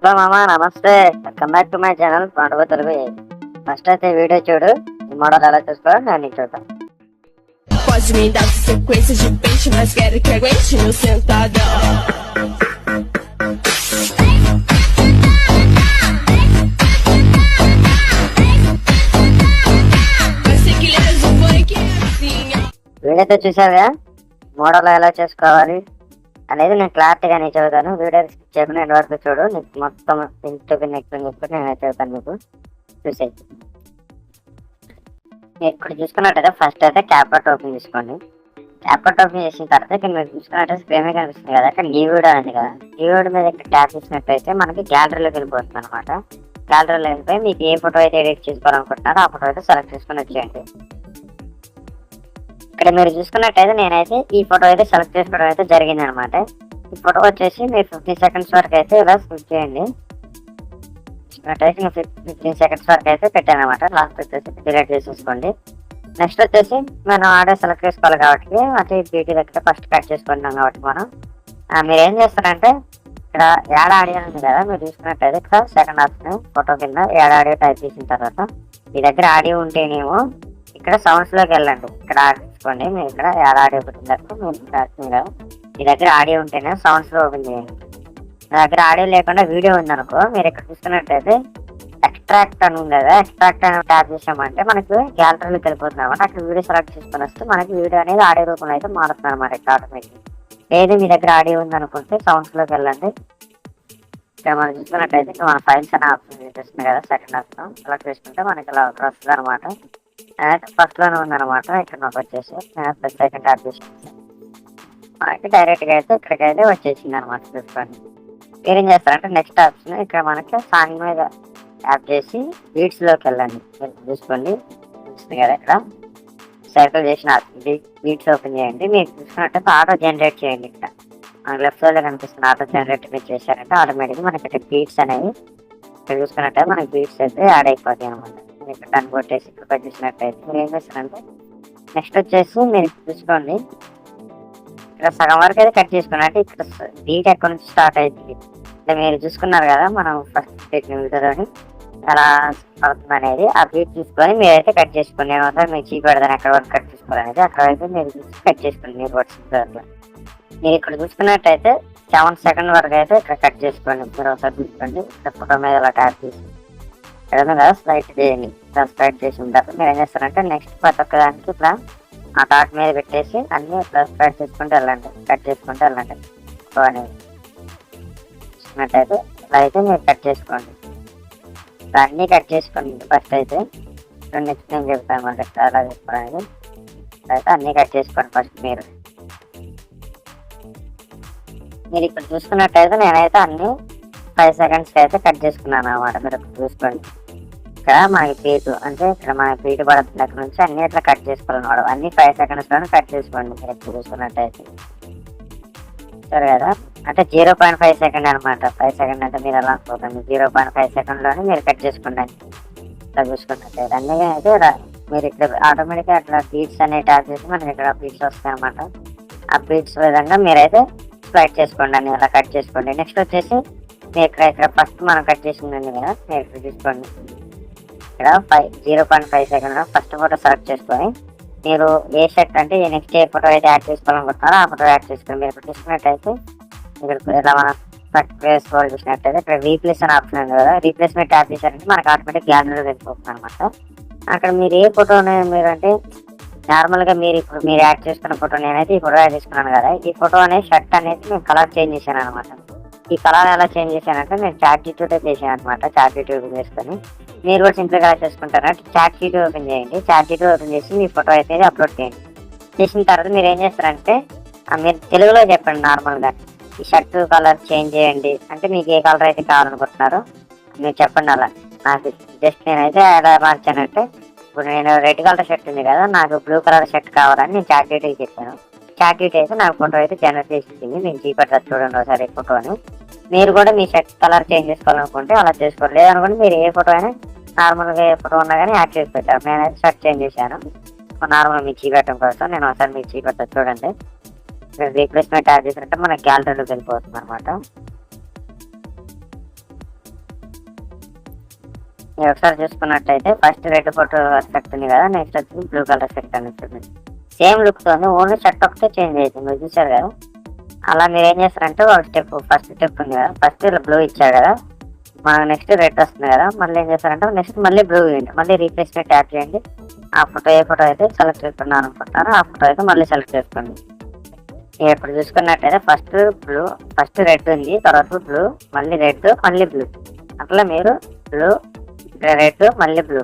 Hello మామ, నమస్తే. Welcome back to my channel పండుగ తెలుగు. ఫస్ట్ అయితే వీడియో చూడు, ఈ మోడల్ ఎలా చూసుకోవాలో నేను నీకు చూద్దాం. Pode me dar sequência de peixe, mas quero que aguente no sentadão. Vai ser que leva o funk assim. వీడియోతో చూసారుగా మోడల్ ఎలా చేసుకోవాలి అనేది నేను క్లారిటీగా నేను చదువుతాను. వీడియో చెప్పిన ఎండ్ వరకు చూడు, నీకు మొత్తం ఇంటికి నెక్స్ట్ చెప్పుకుంటే నేను చదువుతాను. మీకు చూసే మీరు ఇక్కడ చూసుకున్నట్టయితే ఫస్ట్ అయితే క్యాప్కట్ ఓపెన్ చేసుకోండి. క్యాప్కట్ ఓపెన్ చేసిన తర్వాత ఇక్కడ మీరు చూసుకున్నట్టయితే స్క్రీన్ కనిపిస్తుంది కదా, ఇక్కడ ఈ వీడియో ఉంది కదా, ఈ వీడియో మీద ఇక్కడ ట్యాప్ చేసినట్టయితే మనకి గ్యాలరీలోకి వెళ్ళిపోతుంది అనమాట. గ్యాలరీలో వెళ్ళిపోయి మీకు ఏ ఫోటో అయితే ఎడిట్ చేసుకోవాలనుకుంటున్నారో ఆ ఫోటో అయితే సెలెక్ట్ చేసుకుని వచ్చేయండి. ఇక్కడ మీరు చూసుకున్నట్టయితే నేనైతే ఈ ఫోటో అయితే సెలెక్ట్ చేసుకోవడం అయితే జరిగింది అనమాట. ఈ ఫోటో వచ్చేసి మీరు 15 seconds వరకు అయితే ఇలా స్కిప్ చేయండి. చూసుకున్నట్టయితే 15 seconds వరకు అయితే పెట్టాను అనమాట. లాస్ట్ వచ్చేసి డిలీట్ చేసేసుకోండి. నెక్స్ట్ వచ్చేసి మనం ఆడియో సెలెక్ట్ చేసుకోవాలి కాబట్టి అంటే బ్యూటీ దగ్గర ఫస్ట్ కట్ చేసుకుంటాం కాబట్టి మీరు ఏం చేస్తారంటే ఇక్కడ యాడ్ ఆడియో ఉంది కదా, మీరు చూసుకున్నట్టయితే ఇక్కడ సెకండ్ ఆప్షన్ ఫోటో కింద యాడ్ ఆడియో టైప్ చేసిన తర్వాత మీ దగ్గర ఆడియో ఉంటేనేమో ఇక్కడ సౌండ్స్ లోకి వెళ్ళండి. ఇక్కడ తీసుకోండి, మీరు ఇక్కడ యాడ్ ఆడియో పెట్టిన తర్వాత మీరు మీ దగ్గర ఆడియో ఉంటేనే సౌండ్స్ లో ఓపెన్ చేయండి. మీ దగ్గర ఆడియో లేకుండా వీడియో ఉందనుకో, మీరు ఇక్కడ చూసుకున్నట్టయితే ఎక్స్ట్రాక్ట్ అని ఉంది కదా, ఎక్స్ట్రాక్ట్ అని ట్యాప్ చేసామంటే మనకు గ్యాలరీలోకి వెళ్ళిపోతుంది అనమాట. అక్కడ వీడియో సెలెక్ట్ చేసుకుని వస్తే మనకి వీడియో అనేది ఆడియో రూపంలో అయితే మారుతుంది అనమాట. ఇక్కడ ఆటోమేటిక్ లేదు మీ దగ్గర ఆడియో ఉందనుకుంటే సౌండ్స్ లోకి వెళ్ళండి. ఇక్కడ మనం చూసుకున్నట్టయితే మన ఫైల్స్ అనే ఆప్షన్ చూపిస్తుంది కదా, సెకండ్ ఆప్షన్ సెలెక్ట్ చేసుకుంటే మనకి ఇలా వస్తుంది అనమాట. ఫస్ట్ లోనే ఉందన్నమాట. ఇక్కడ నాకు వచ్చేసి సెకండ్ ట్యాప్ చేసి మనకి డైరెక్ట్ గా అయితే ఇక్కడికైతే వచ్చేసింది అనమాట. చూసుకోండి. మీరు ఏం చేస్తారంటే నెక్స్ట్ ఆప్షన్ ఇక్కడ మనకి సాంగ్ మీద ట్యాప్ చేసి బీట్స్ లోకి వెళ్ళండి. చూసుకోండి, చూస్తుంది కదా ఇక్కడ సైకిల్ చేసిన బీట్స్ ఓపెన్ చేయండి. మీరు చూసుకున్నట్టయితే ఆటో జనరేట్ చేయండి. ఇక్కడ మనకి లెఫ్ట్ సైడ్ లో కనిపిస్తున్న ఆటో జనరేట్ మీరు చేశారంటే ఆటోమేటిక్ మనకి ఇక్కడ బీట్స్ అనేవి ఇక్కడ చూసుకున్నట్టయితే మనకి బీట్స్ అయితే యాడ్ అయిపోతాయి అనమాట. ఇక్కడ టన్ కొట్టేసి ఇక్కడ కట్ చేసినట్టయితే మీరు ఏం చేస్తారంటే నెక్స్ట్ వచ్చేసి మీరు చూసుకోండి, ఇక్కడ సగం వరకు అయితే కట్ చేసుకున్నట్టు ఇక్కడ బీట్ ఎక్కడి నుంచి స్టార్ట్ అవుతుంది అంటే మీరు చూసుకున్నారు కదా మనం ఫస్ట్ పెట్టిన వీడియోని ఎలా పడుతుంది అనేది ఆ బీట్ తీసుకొని మీరైతే కట్ చేసుకోండి. నేను మీరు చీ పెడతాను ఎక్కడ వరకు కట్ చేసుకోవాలనేది అక్కడైతే మీరు కట్ చేసుకోండి. మీరు వాట్సాప్ మీరు ఇక్కడ చూసుకున్నట్టయితే 7 seconds వరకు అయితే ఇక్కడ కట్ చేసుకోండి. మీరు ఒకసారి చూసుకోండి, ఇక్కడ ఫోటో మీద ఇలా ట్యాప్ చేసి కదా స్లైడ్ చేయండి. స్లైడ్ చేసిన తర్వాత మీరు ఏం చేస్తారంటే నెక్స్ట్ ప్రతి ఒక్క దానికి ఇట్లా ఆ టాట్ మీద పెట్టేసి అన్ని ఇట్లా స్లైడ్ చేసుకుంటూ వెళ్ళండి, కట్ చేసుకుంటూ వెళ్ళండి. సో అనేది చూసుకున్నట్టయితే ఇలా అయితే మీరు కట్ చేసుకోండి. అన్నీ కట్ చేసుకోండి ఫస్ట్ అయితే. నెక్స్ట్ నేను చెప్తాను మనకి ఎలా చేసుకోవడానికి. అయితే అన్నీ కట్ చేసుకోండి ఫస్ట్. మీరు ఇక్కడ చూసుకున్నట్టయితే నేనైతే అన్ని 5 seconds అయితే కట్ చేసుకున్నాను అన్నమాట. మీరు చూసుకోండి, ఇక్కడ మనకి పీటు అంటే ఇక్కడ మన పీటు పడుతుంది దగ్గర నుంచి అన్ని ఇట్లా కట్ చేసుకోవాలన్నమాట. అన్ని 5 seconds లోనే కట్ చేసుకోండి. మీరు ఇప్పుడు చూసుకున్నట్టయితే సరే కదా, అంటే 0.5 seconds అనమాట. 5 seconds అంటే మీరు ఎలా అనుకోకండి, 0.5 seconds లోనే మీరు కట్ చేసుకోండి. ఇట్లా చూసుకున్నట్టయితే అన్నీ అయితే మీరు ఇక్కడ ఆటోమేటిక్గా అట్లా బీట్స్ అనేవి ట్యాప్ చేసి మనకి ఇక్కడ బీట్స్ వస్తాయి అనమాట. ఆ బీట్స్ విధంగా మీరైతే స్లైడ్ చేసుకోండి, అన్ని అలా కట్ చేసుకోండి. నెక్స్ట్ వచ్చేసి మీరు ఇక్కడ ఫస్ట్ మనం కట్ చేసిందండి కదా, మీరు ఇక్కడ తీసుకోండి. ఇక్కడ 0.5 seconds ఫస్ట్ ఫోటో సెలెక్ట్ చేసుకొని మీరు ఏ షర్ట్ అంటే నెక్స్ట్ ఏ ఫోటో అయితే యాడ్ చేసుకోవాలనుకుంటున్నారో ఆ ఫోటో యాడ్ చేసుకోండి. మీరు ఇప్పుడు చూసుకున్నట్టయితే ఇక్కడ ఇలా మనం ప్లేస్ హోల్డ్ చేసినట్టయితే ఇక్కడ రీప్లేస్ అనే ఆప్షన్ ఉంది కదా, రీప్లేస్మెంట్ ట్యాప్ చేశారంటే మనకి ఆటోమేటిక్ గ్యాలరీలో వెళ్ళిపోతుంది అనమాట. అక్కడ మీరు ఏ ఫోటోని మీరు అంటే నార్మల్గా మీరు ఇప్పుడు మీరు యాడ్ చేసుకున్న ఫోటో, నేనైతే ఈ ఫోటో యాడ్ చేసుకున్నాను కదా, ఈ ఫోటో అనేది షర్ట్ అనేది నేను కలర్ చేంజ్ చేశాను అనమాట. ఈ కలర్ ఎలా చేంజ్ చేశానంటే నేను చాట్ చేశాను అనమాట. చాట్ ఓపెన్ చేసుకొని మీరు కూడా సింపుల్గా ఎలా చేసుకుంటారంటే చాట్ ఓపెన్ చేయండి. చాట్ ఓపెన్ చేసి మీ ఫోటో అయితే అప్లోడ్ చేయండి. చేసిన తర్వాత మీరు ఏం చేస్తారంటే మీరు తెలుగులో చెప్పండి నార్మల్గా, ఈ షర్ట్ కలర్ చేంజ్ చేయండి అంటే మీకు ఏ కలర్ అయితే కావాలనుకుంటున్నారో మీరు చెప్పండి. అలా నాకు జస్ట్ నేనైతే ఎలా మార్చానంటే ఇప్పుడు నేను రెడ్ కలర్ షర్ట్ ఉంది కదా, నాకు బ్లూ కలర్ షర్ట్ కావాలని నేను చాట్ చెప్పాను. చాట్ అయితే నాకు ఫోటో అయితే జనరేట్ చేసి ఇచ్చింది. నేను చూపెడతాను చూడండి ఒకసారి ఫోటోని. మీరు కూడా మీ షర్ట్ కలర్ చేంజ్ చేసుకోవాలనుకుంటే అలా చేసుకోండి. లేదనుకుంటే మీరు ఏ ఫోటో అయినా నార్మల్గా ఏ ఫోటో ఉన్నా కానీ యాడ్ చేసి పెట్టాను. నేనైతే షర్ట్ చేంజ్ చేశాను నార్మల్ మీకు చూపెట్టడం కోసం. నేను ఒకసారి మీకు చూపెడతాను చూడండి. రీప్లేస్మెంట్ యాడ్ చేసినట్టు మన గ్యాలరీలోకి వెళ్ళిపోతుంది అనమాట. మీరు ఒకసారి చూసుకున్నట్టయితే ఫస్ట్ రెడ్ ఫోటో ఎఫెక్ట్ ఉంది కదా, నెక్స్ట్ వచ్చి బ్లూ కలర్ ఎఫెక్ట్ అని ఉంటుంది. సేమ్ లుక్ తోని ఓన్లీ షర్ట్ ఒకటే చేంజ్ అవుతుంది, మీరు చూసారు కదా. అలా మీరు ఏం చేస్తారంటే ఒక స్టెప్, ఫస్ట్ స్టెప్ ఉంది కదా, ఫస్ట్ ఇలా బ్లూ ఇచ్చారు కదా, మనకు నెక్స్ట్ రెడ్ వస్తుంది కదా, మళ్ళీ ఏం చేస్తారంటే నెక్స్ట్ మళ్ళీ బ్లూ ఇవ్వండి, మళ్ళీ రీప్లేస్మెంట్ ట్యాప్ చేయండి. ఆ ఫోటో ఏ ఫోటో అయితే సెలెక్ట్ చేసుకున్నారు అనుకుంటారో ఆ ఫోటో అయితే మళ్ళీ సెలెక్ట్ చేసుకోండి. ఇప్పుడు చూసుకున్నట్టయితే ఫస్ట్ రెడ్ ఉంది, తర్వాత బ్లూ, మళ్ళీ రెడ్, మళ్ళీ బ్లూ. అట్లా మీరు బ్లూ, రెడ్, మళ్ళీ బ్లూ,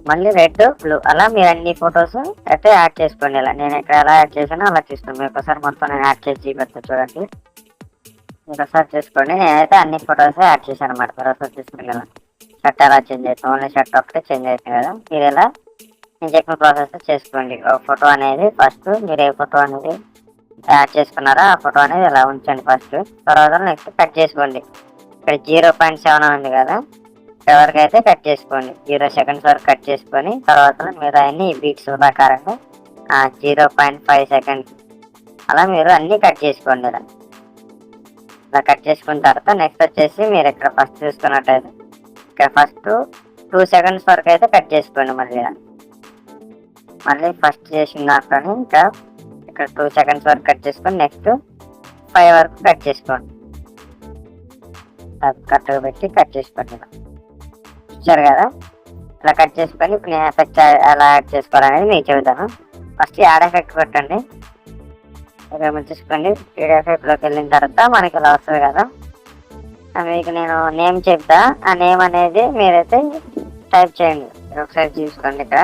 మళ్ళీ రెడ్, బ్లూ, అలా మీరు అన్ని ఫొటోస్ అయితే యాడ్ చేసుకోండి. ఇలా నేను ఇక్కడ ఎలా యాడ్ చేసానో అలా చేసుకోండి. మీకు ఒకసారి మొత్తం నేను యాడ్ చేసి చూపెడతా చూడండి. మీరు ఒకసారి చూసుకోండి, నేనైతే అన్ని ఫొటోస్ యాడ్ చేశాను అనమాట. తర్వాత చూసుకోండి ఇలా షర్ట్ ఎలా చేంజ్ అవుతుంది, ఓన్లీ షర్ట్ ఒకటే చేంజ్ అవుతుంది కదా. మీరు ఇలా నేను చెప్పిన ప్రాసెస్ చేసుకోండి. ఒక ఫోటో అనేది ఫస్ట్ మీరు ఏ ఫోటో అనేది యాడ్ చేసుకున్నారో ఆ ఫోటో అనేది ఇలా ఉంచండి ఫస్ట్. తర్వాత నెక్స్ట్ కట్ చేసుకోండి. ఇక్కడ 0.7 ఉంది కదా, వరకు అయితే కట్ చేసుకోండి. 0 సెకండ్స్ వరకు కట్ చేసుకొని తర్వాత మీరు అన్ని బీట్స్ ప్రకారంగా 0.5 సెకండ్స్ అలా మీరు అన్ని కట్ చేసుకోండి. ఇలా కట్ చేసుకున్న తర్వాత నెక్స్ట్ వచ్చేసి మీరు ఇక్కడ ఫస్ట్ చూసుకున్నట్టయితే ఇక్కడ ఫస్ట్ 2 సెకండ్స్ వరకు అయితే కట్ చేసుకోండి. మళ్ళీ ఫస్ట్ చేసిన దాంట్లోనే ఇంకా ఇక్కడ 2 సెకండ్స్ వరకు కట్ చేసుకొని నెక్స్ట్ 5 వరకు కట్ చేసుకోండి. కరెక్ట్గా పెట్టి కట్ చేసుకోండి. ఇలా ఇచ్చారు కదా, ఇలా కట్ చేసుకొని ఇప్పుడు నేను ఎఫెక్ట్ ఎలా యాడ్ చేసుకోవాలనేది మీకు చెబుతాను. ఫస్ట్ యాడ్ ఎఫెక్ట్ పెట్టండి. ఇక్కడ చూసుకోండి, యాడ్ ఎఫెక్ట్లోకి వెళ్ళిన తర్వాత మనకి ఇలా వస్తుంది కదా, మీకు నేను నేమ్ చెప్తా, ఆ నేమ్ అనేది మీరైతే టైప్ చేయండి. ఒకసారి చూసుకోండి, ఇక్కడ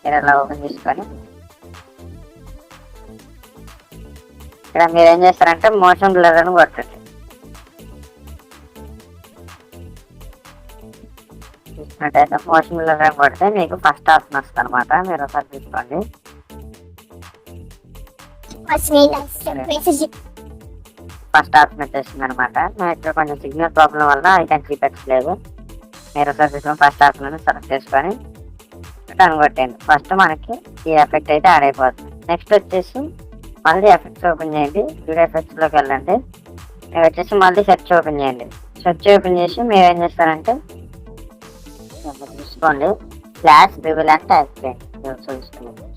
మీరు అలా ఓపెన్ చేసుకొని ఇక్కడ మీరు ఏం చేస్తారంటే మోషన్ బ్లర్ అని కొట్టండి. చూసినట్టయితే మోషన్ బ్లర్ అని కొడితే మీకు ఫస్ట్ ఆప్షన్ వస్తుంది అనమాట. మీరు ఒకసారి చూసుకోండి. ఫస్ట్ ఆప్షన్ వచ్చేసింది అనమాట. ఇక్కడ కొంచెం సిగ్నల్ ప్రాబ్లం వల్ల ఐకాన్ చూపించలేదు. మీరు ఒకసారి చూసుకొని ఫస్ట్ ఆప్షన్ సెలెక్ట్ చేసుకొని టర్న్ కొట్టండి. ఫస్ట్ మనకి ఈ ఎఫెక్ట్ అయితే యాడ్ అయిపోతుంది. నెక్స్ట్ వచ్చేసి మళ్ళీ ఎఫెక్ట్స్ ఓపెన్ చేయండి. వీడియో ఎఫెక్ట్స్లోకి వెళ్ళండి. మీరు వచ్చేసి మళ్ళీ సెర్చ్ ఓపెన్ చేయండి. సెర్చ్ ఓపెన్ చేసి మీరు ఏం చేస్తారంటే చూసుకోండి, ఫ్లాష్ రివీల్ అని టైప్ చేయండి.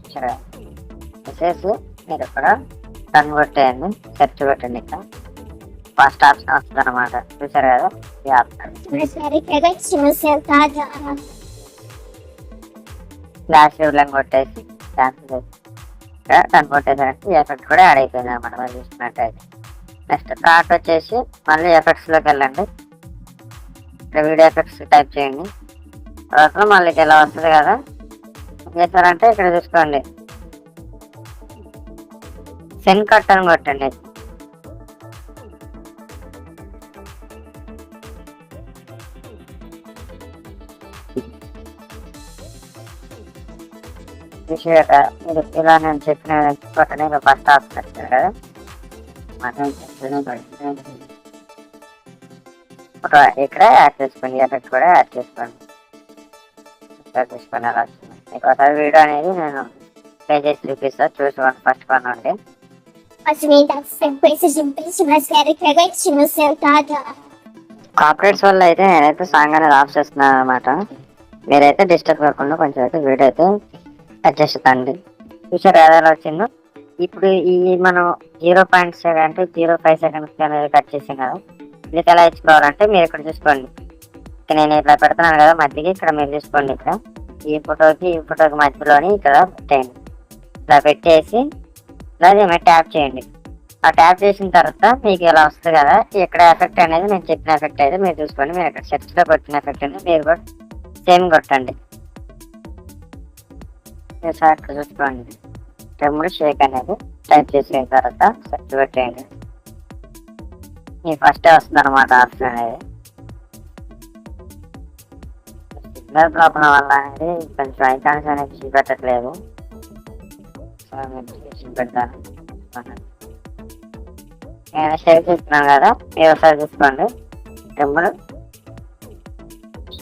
చూసారా, వచ్చేసి మీరు ఇక్కడ టర్న్ కొట్టేయండి, సెర్చ్ కొట్టండి. ఇక్కడ ఫస్ట్ ఆప్షన్ వస్తుంది అనమాట. చూసారు కదా, ఈ ఆప్షన్ ఫ్లాష్ రివీల్ అని కొట్టేసి టర్న్ కొట్టేసారంటే ఈ ఎఫెక్ట్ కూడా యాడ్ అయిపోయింది అనమాట. మీరు చూసుకున్నట్టయితే నెక్స్ట్ థాట్ వచ్చేసి మళ్ళీ ఎఫెక్ట్స్లోకి వెళ్ళండి. ఇక్కడ వీడియో ఎఫెక్ట్స్ టైప్ చేయండి. తర్వాత మళ్ళీ ఇలా వస్తుంది కదా, ఏం చేస్తారంటే ఇక్కడ చూసుకోండి, సెన్ కట్ అని కొట్టండి. మీరు ఇలా నేను చెప్పిన కొట్టండి. ఫస్ట్ ఆప్షన్ వచ్చింది కదా, ఫోటో ఇక్కడ యాడ్ చేసుకోండి, ఎఫెక్ట్ కూడా యాడ్ చేసుకోండి. తీసుకొని అలా వచ్చింది. మీకు ఒకసారి వీడియో అనేది నేను ప్లే చేసి చూపిస్తాను, చూసుకోండి. ఫస్ట్ కొనండి. కాపరేట్స్ వల్ల అయితే నేనైతే సాంగ్ అనేది ఆఫ్ చేస్తున్నాను అనమాట. మీరైతే డిస్టర్బ్ కాకుండా కొంచెం అయితే వీడియో అయితే అడ్జస్ట్ కండి. చూసారు ఎలా వచ్చిందో. ఇప్పుడు ఈ మనం 0.7 అంటే 0.5 సెకండ్స్ అనేది కట్ చేసాం కదా, మీకు ఎలా ఇచ్చుకోవాలంటే మీరు ఇక్కడ చూసుకోండి. నేను ఇట్లా పెడుతున్నాను కదా మధ్యకి, ఇక్కడ మీరు చూసుకోండి. ఇక్కడ ఈ ఫోటోకి మధ్యలోని ఇక్కడ పెట్టండి. ఇలా పెట్టేసి ఇలా ట్యాప్ చేయండి. ఆ ట్యాప్ చేసిన తర్వాత మీకు ఇలా వస్తుంది కదా, ఇక్కడ ఎఫెక్ట్ అనేది నేను చెప్పిన ఎఫెక్ట్ అయితే మీరు చూసుకోండి. మీరు ఇక్కడ సెర్చ్లో కొట్టిన ఎఫెక్ట్ అనేది మీరు కూడా సేమ్ కొట్టండి. ఇక్కడ చూసుకోండి, టెంపుల్ షేక్ అనేది టైప్ చేసిన తర్వాత సెర్చ్ పెట్టేయండి. మీకు ఫస్టే వస్తుంది అనమాట ఆప్షన్ అనేది. సిగ్నల్ ప్రాబ్లం వల్ల అనేది కొంచెం ఐకాన్స్ అనేది చూపెట్టట్లేదు. చూపెడతాను, నేను షేర్ చేస్తున్నాను కదా, మీరు ఒకసారి చూసుకోండి. టెంపుల్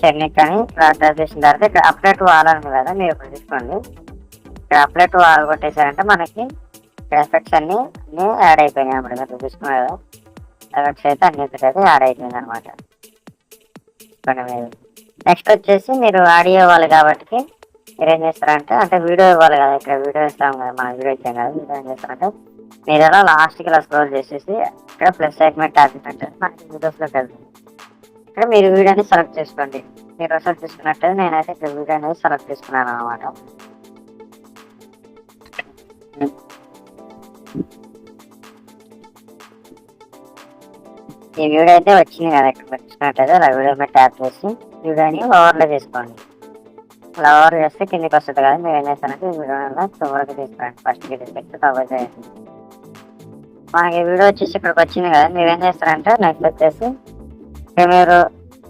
టెక్నిక్ అని టైప్ చేసిన తర్వాత ఇక్కడ అప్లై టు ఆల్ అని కదా, మీరు ఇప్పుడు చూసుకోండి. ఇక్కడ అప్లై టు ఆల్ కొట్టేసారంటే మనకి ఇక్కడ ఎఫెక్ట్స్ అన్ని యాడ్ అయిపోయినాయి అన్నమాట. మీరు చూసుకున్నారు కదా, ఎఫెక్ట్స్ అయితే అన్నింటికైతే యాడ్ అయిపోయింది అనమాట. మీరు నెక్స్ట్ వచ్చేసి మీరు ఆడియో ఇవ్వాలి కాబట్టి మీరు ఏం చేస్తారంటే, అంటే వీడియో ఇవ్వాలి కదా, ఇక్కడ వీడియో ఇస్తాం కదా, మనం వీడియో ఇచ్చాం కదా, మీరు ఏం చేస్తారంటే మీరు ఎలా లాస్ట్కి ఇలా స్క్రోల్ చేసేసి ఇక్కడ ప్లస్ ఐకాన్ ట్యాప్ పెట్టండి, మనకి వీడియోస్లోకి వెళ్తుంది. ఇక్కడ మీరు వీడియోని సెలెక్ట్ చేసుకోండి. మీరు సెలెక్ట్ చేసుకున్నట్టు నేనైతే ఇక్కడ వీడియో అనేది సెలెక్ట్ చేసుకున్నాను అనమాట. ఈ వీడియో అయితే వచ్చింది కదా, ఇక్కడ వచ్చినట్టయితే అలా వీడియో మీద ట్యాప్ చేసి వీడియోని ఓవర్లో చేసుకోండి. అలా ఓవర్ చేస్తే కిందికి వస్తుంది కదా, మీరు ఏం చేస్తారంటే ఈ వీడియో చివరికి తీసుకోండి. ఫస్ట్ తీసుకొచ్చి తర్వాత చేయండి. మనకి వీడియో వచ్చేసి ఇక్కడికి వచ్చింది కదా, మీరు ఏం చేస్తారంటే నెక్స్ట్ వచ్చేసి ఇక్కడ మీరు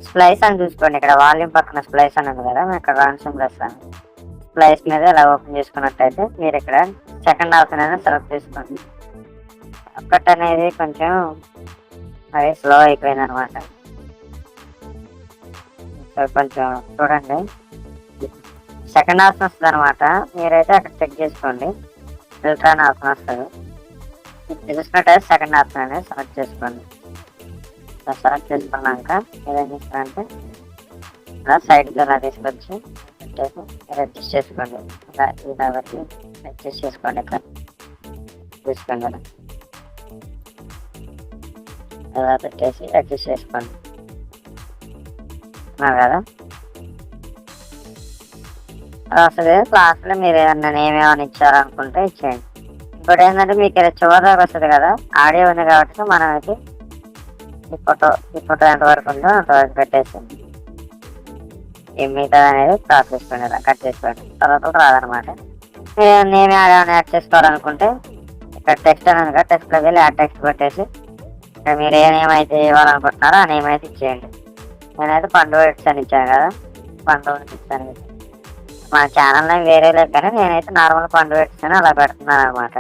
స్ప్లైస్ అని చూసుకోండి. ఇక్కడ వాల్యూమ్ పక్కన స్ప్లైస్ అని ఉంది కదా, మేము ఇక్కడ రాన్సమ్ చేస్తాను. స్ప్లైస్ మీద ఇలా ఓపెన్ చేసుకున్నట్టయితే మీరు ఇక్కడ సెకండ్ ఆప్షన్ అనేది సెలెక్ట్ చేసుకోండి. ఒక్కటి అనేది కొంచెం అది స్లో అయిపోయింది అనమాట, కొంచెం చూడండి. సెకండ్ ఆప్షన్ వస్తుంది అనమాట, మీరైతే అక్కడ చెక్ చేసుకోండి. ఫిల్టర్ అనే ఆప్షన్ వస్తుంది, చూసినట్టయితే సెకండ్ ఆప్షన్ అనేది సెలెక్ట్ చేసుకోండి. సెలెక్ట్ చేసుకున్నాక మీరు ఏం చేస్తారంటే ఇలా సైడ్కి ఇలా తీసుకొచ్చి అడ్జస్ట్ చేసుకోండి. ఇలా బట్టి అడ్జస్ట్ చేసుకోండి. ఇక్కడ చూసుకోండి ఇలా పెట్టేసి అడ్జస్ట్ చేసుకోండి కదా. అసలు క్లాస్లో మీరు ఏమన్నా ఏమేమని ఇచ్చారనుకుంటే ఇచ్చేయండి. ఇంకోటి ఏంటంటే మీకు చివరి దాకా వస్తుంది కదా, ఆడియో ఉంది కాబట్టి మనం అయితే ఈ ఫోటో ఎంతవరకు ఉందో అంతవరకు పెట్టేసింది. ఈ మిగతా అనేది క్రాస్ చేసుకోండి, ఇలా కట్ చేసుకోండి. తర్వాత రాదనమాట. మీరు నేమే యాడ్ చేసుకోవాలనుకుంటే ఇక్కడ టెక్స్ట్ అనేది కదా, టెక్స్ట్లోకి వెళ్ళి యాడ్ టెక్స్ట్ పెట్టేసి ఇక్కడ మీరు ఏ నేమ్ అయితే ఇవ్వాలనుకుంటున్నారో ఆ నేమ్ అయితే ఇచ్చేయండి. నేనైతే పండు వెట్స్ అని ఇచ్చాను కదా, పండు ఇచ్చాను. మా ఛానల్ నేమ్ వేరే లేదు కానీ నేనైతే నార్మల్ పండు వెట్స్ అని అలా పెడుతున్నాను అనమాట.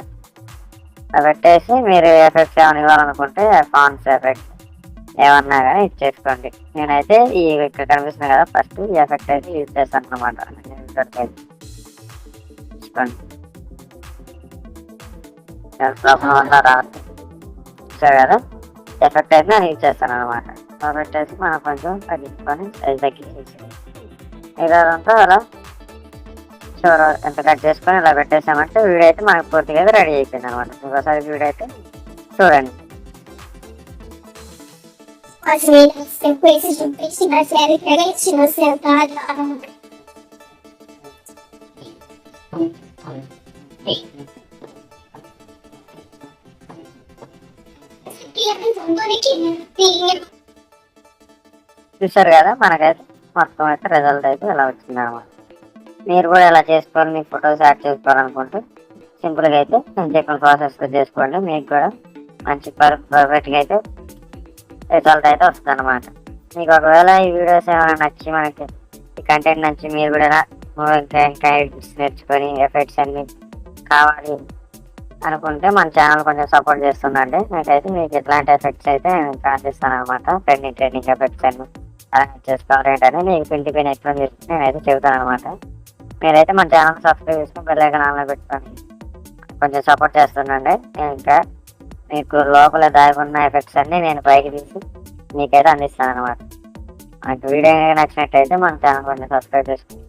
అలా పెట్టేసి మీరు ఎఫెక్ట్స్ ఏమైనా ఇవ్వాలనుకుంటే ఫాంట్స్ ఎఫెక్ట్స్ ఏమన్నా కానీ ఇచ్చేసుకోండి. నేనైతే ఈ ఇక్కడ కనిపిస్తుంది కదా, ఫస్ట్ ఈ ఎఫెక్ట్ అయితే యూజ్ చేస్తాను అనమాట. తీసుకోండి, ప్రాబ్లం వల్ల రాదు సరే కదా. ఎఫెక్ట్ అయితే నేను యూజ్ చేస్తాను అనమాట. అలా పెట్టేసి మనం కొంచెం తగ్గించుకొని సైజ్ తగ్గించేసి ఇదంతా అలా చివరి ఎంత కట్ చేసుకొని ఇలా పెట్టేసామంటే వీడియో అయితే మనకు పూర్తిగా రెడీ అయిపోయింది అనమాట. ఇంకోసారి వీడియో అయితే చూడండి. As melhores sequências de peixe na série Tarantino sentada. చూసారు కదా, మనకైతే మొత్తం అయితే రిజల్ట్ అయితే ఇలా వచ్చింది అనమాట. మీరు కూడా ఇలా చేసుకోవాలి, మీకు ఫొటోస్ యాడ్ చేసుకోవాలనుకుంటే సింపుల్గా అయితే నేను చెప్పిన ప్రాసెస్తో చేసుకోండి. మీకు కూడా మంచి పర్ఫెక్ట్గా అయితే రిజల్ట్ అయితే వస్తుంది అనమాట. మీకు ఒకవేళ ఈ వీడియోస్ ఏమైనా నచ్చి మనకి ఈ కంటెంట్ నచ్చి మీరు కూడా ఇంకా ఎడిట్స్ నేర్చుకొని ఎఫెక్ట్స్ అన్ని కావాలి అనుకుంటే మన ఛానల్ కొంచెం సపోర్ట్ చేస్తుందండి. నాకైతే మీకు ఎట్లాంటి ఎఫెక్ట్స్ అయితే నేను కాల్చేస్తాను అనమాట. ట్రెండింగ్ ఎఫెక్ట్స్ అన్ని అలా చేసుకోవాలి ఏంటని మీకు పిండి ఎక్స్ప్లెయిన్ చేసి నేనైతే చెబుతాను అనమాట. మీరైతే మన ఛానల్ సబ్స్క్రైబ్ చేసుకుని బెల్ ఐకాన్ ఆన్లో పెట్టుకొని కొంచెం సపోర్ట్ చేస్తుండండి. ఇంకా మీకు లోపల దాగి ఉన్న ఎఫెక్ట్స్ అన్ని నేను పైకి తీసి మీకైతే అందిస్తాను అనమాట. మనకి వీడియో నచ్చినట్టయితే మన ఛానల్ కొంచెం సబ్స్క్రైబ్ చేసుకోండి.